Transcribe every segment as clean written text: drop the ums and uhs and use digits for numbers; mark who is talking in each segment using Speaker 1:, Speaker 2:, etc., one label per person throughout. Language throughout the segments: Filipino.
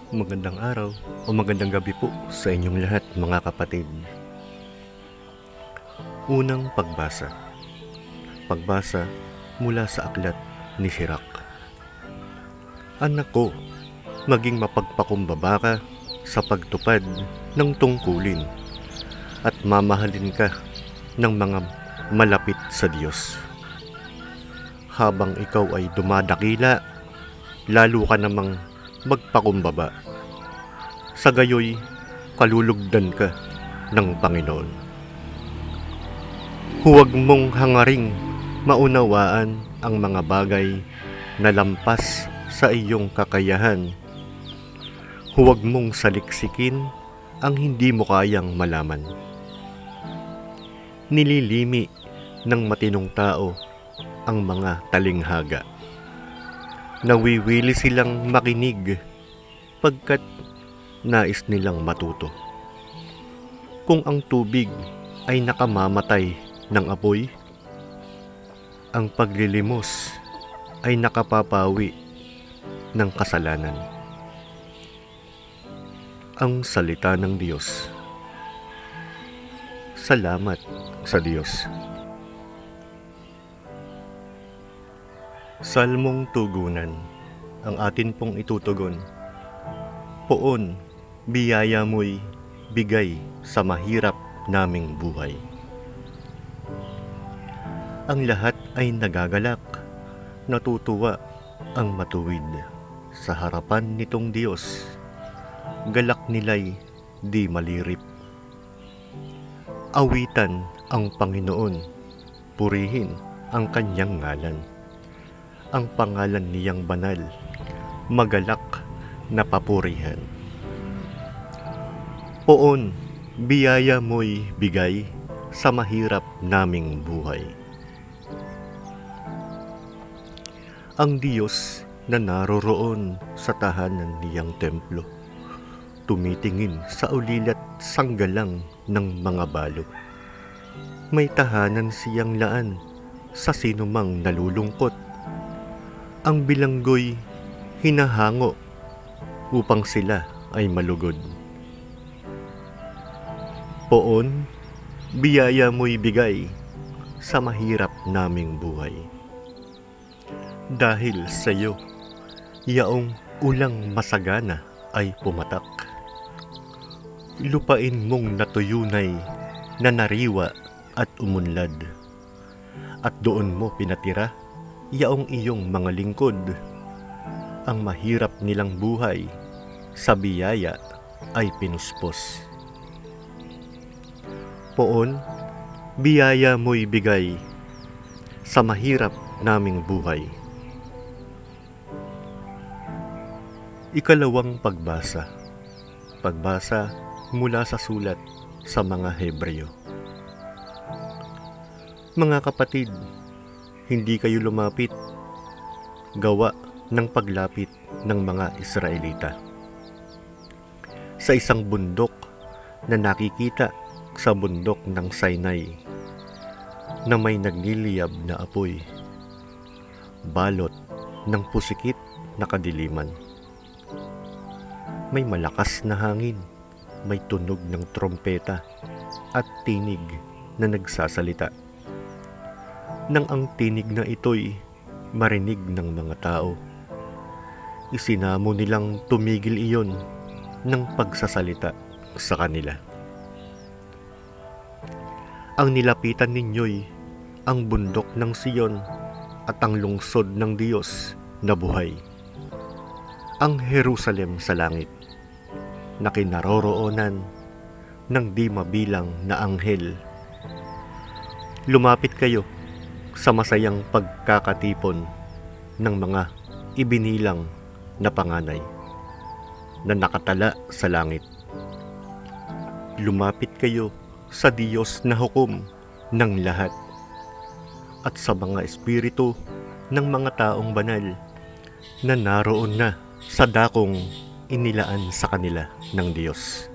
Speaker 1: Magandang araw o magandang gabi po sa inyong lahat mga kapatid. Unang pagbasa. Pagbasa mula sa aklat ni Sirach. Anak ko, maging mapagpakumbaba ka sa pagtupad ng tungkulin at mamahalin ka ng mga malapit sa Diyos. Habang ikaw ay dumadakila, lalo ka namang magpakumbaba. Sa gayoy, kalulugdan ka ng Panginoon. Huwag mong hangaring maunawaan ang mga bagay na lampas sa iyong kakayahan. Huwag mong saliksikin ang hindi mo kayang malaman. Nililimi ng matinong tao ang mga talinghaga. Nawiwili silang makinig pagkat nais nilang matuto. Kung ang tubig ay nakamamatay ng apoy, ang paglilimos ay nakapapawi ng kasalanan. Ang salita ng Diyos. Salamat sa Diyos. Salmong tugunan, ang atin pong itutugon. Poon, biyaya mo'y bigay sa mahirap naming buhay. Ang lahat ay nagagalak, natutuwa ang matuwid. Sa harapan nitong Diyos, galak nila'y di malirip. Awitan ang Panginoon, purihin ang kanyang ngalan. Ang pangalan niyang banal, magalak na papurihan. Poon, biyaya mo'y bigay sa mahirap naming buhay. Ang Diyos na naroroon sa tahanan niyang templo, tumitingin sa ulilat sanggalang ng mga balo. May tahanan siyang laan sa sinumang nalulungkot. Ang bilanggo'y hinahango upang sila ay malugod. Poon, biyaya mo'y bigay sa mahirap naming buhay. Dahil sa iyo, yaong ulang masagana ay pumatak. Lupain mong natuyunay na nariwa at umunlad. At doon mo pinatira yaong iyong mga lingkod. Ang mahirap nilang buhay sa biyaya ay pinuspos. Poon, biyaya mo'y bigay sa mahirap naming buhay. Ikalawang pagbasa. Pagbasa mula sa sulat sa mga Hebreo. Mga kapatid, hindi kayo lumapit gawa ng paglapit ng mga Israelita sa isang bundok na nakikita sa bundok ng Sinai na may nagliliyab na apoy, balot ng pusikit na kadiliman. May malakas na hangin, may tunog ng trompeta at tinig na nagsasalita. Nang ang tinig na ito'y marinig ng mga tao, isinamo nilang tumigil iyon ng pagsasalita sa kanila. Ang nilapitan ninyo'y ang bundok ng Siyon at ang lungsod ng Diyos na buhay, ang Jerusalem sa langit, na kinaroroonan ng di mabilang na anghel. Lumapit kayo sa masayang pagkakatipon ng mga ibinilang na panganay na nakatala sa langit. Lumapit kayo sa Diyos na hukom ng lahat at sa mga espiritu ng mga taong banal na naroon na sa dakong inilaan sa kanila ng Diyos.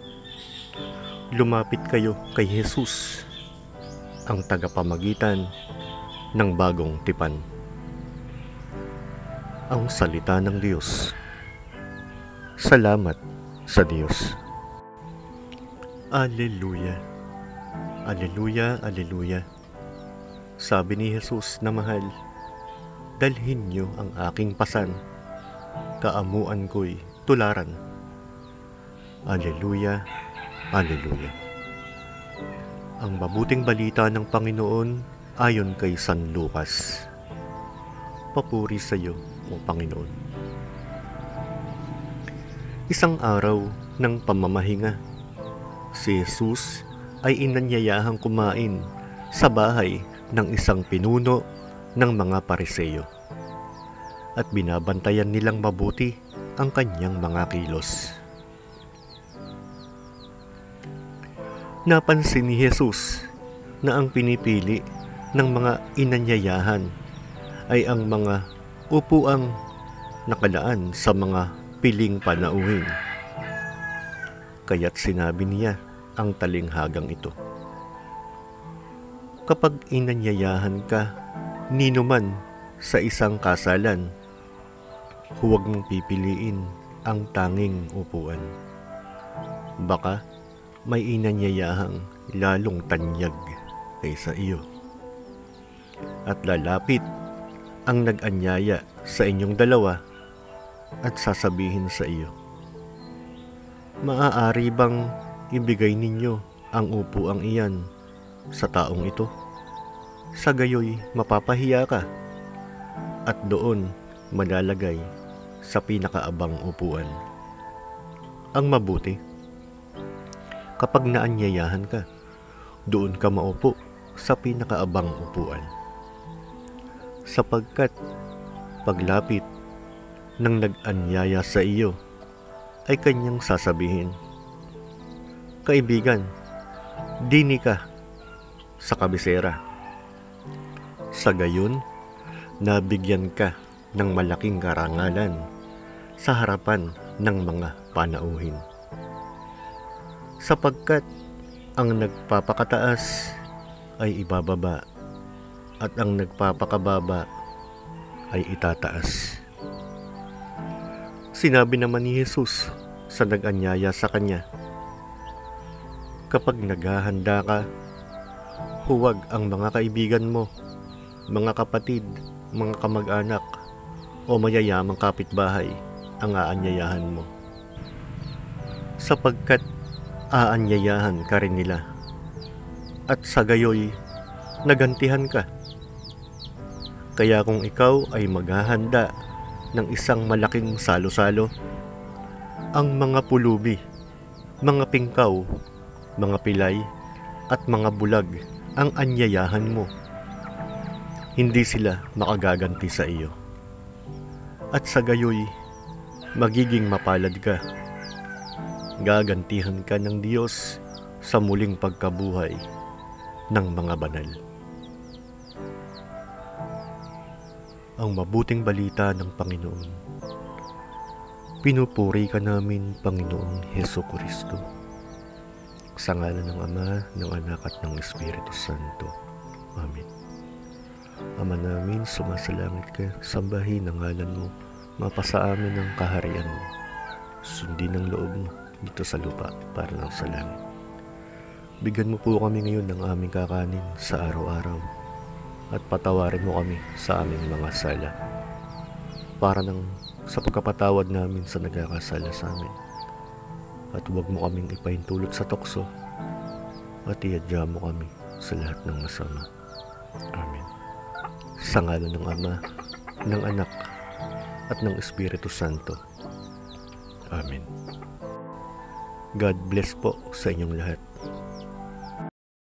Speaker 1: Lumapit kayo kay Jesus, ang tagapamagitan ng bagong tipan. Ang salita ng Diyos. Salamat sa Diyos. Alleluia. Alleluia, alleluia. Sabi ni Jesus na mahal, dalhin niyo ang aking pasan, kaamuan ko'y tularan. Alleluia, alleluia. Ang mabuting balita ng Panginoon ayon kay San Lucas. Papuri sa iyo, O Panginoon. Isang araw ng pamamahinga, si Jesus ay inanyayahang kumain sa bahay ng isang pinuno ng mga Pariseo at binabantayan nilang mabuti ang kanyang mga kilos. Napansin ni Jesus na ang pinipili ng mga inanyayahan ay ang mga upuang nakalaan sa mga piling panauhin. Kaya't sinabi niya ang talinghagang ito. Kapag inanyayahan ka ninuman sa isang kasalan, huwag mong pipiliin ang tanging upuan. Baka may inanyayahang lalong tanyag kaysa iyo. At lalapit ang nag-anyaya sa inyong dalawa at sasabihin sa iyo, maaari bang ibigay ninyo ang upuang iyan sa taong ito? Sa gayoy mapapahiya ka at doon malalagay sa pinakaabang upuan. Ang mabuti, kapag naanyayahan ka, doon ka maupo sa pinakaabang upuan. Sapagkat paglapit ng nag-anyaya sa iyo ay kanyang sasabihin, kaibigan, dini ka sa kabisera. Sa gayon, nabigyan ka ng malaking karangalan sa harapan ng mga panauhin. Sapagkat ang nagpapakataas ay ibababa at ang nagpapakababa ay itataas. Sinabi naman ni Jesus sa nag-anyaya sa kanya, kapag naghahanda ka, huwag ang mga kaibigan mo, mga kapatid, mga kamag-anak, o mayayamang kapitbahay ang aanyayahan mo. Sapagkat aanyayahan ka rin nila, at sa gayoy, nagantihan ka. Kaya kung ikaw ay maghahanda ng isang malaking salo-salo, ang mga pulubi, mga pingkaw, mga pilay, at mga bulag ang anyayahan mo. Hindi sila makagaganti sa iyo. At sa gayoy, magiging mapalad ka. Gagantihan ka ng Diyos sa muling pagkabuhay ng mga banal. Ang mabuting balita ng Panginoon. Pinupuri ka namin, Panginoong Hesukristo. Sa ngalan ng Ama, ng Anak at ng Espiritu Santo. Amen. Ama namin, sumasalangit ka, sambahin ang ngalan mo, mapasa amin ang kaharian mo. Sundin ang loob mo dito sa lupa para lang sa langit. Bigyan mo po kami ngayon ng aming kakanin sa araw-araw at patawarin mo kami sa aming mga sala para nang sa pagkapatawad namin sa nagkakasala sa amin. At huwag mo kaming ipahintulot sa tukso at iadya mo kami sa lahat ng masama. Amen. Sa ngalan ng Ama, ng Anak at ng Espiritu Santo. Amen. God bless po sa inyong lahat.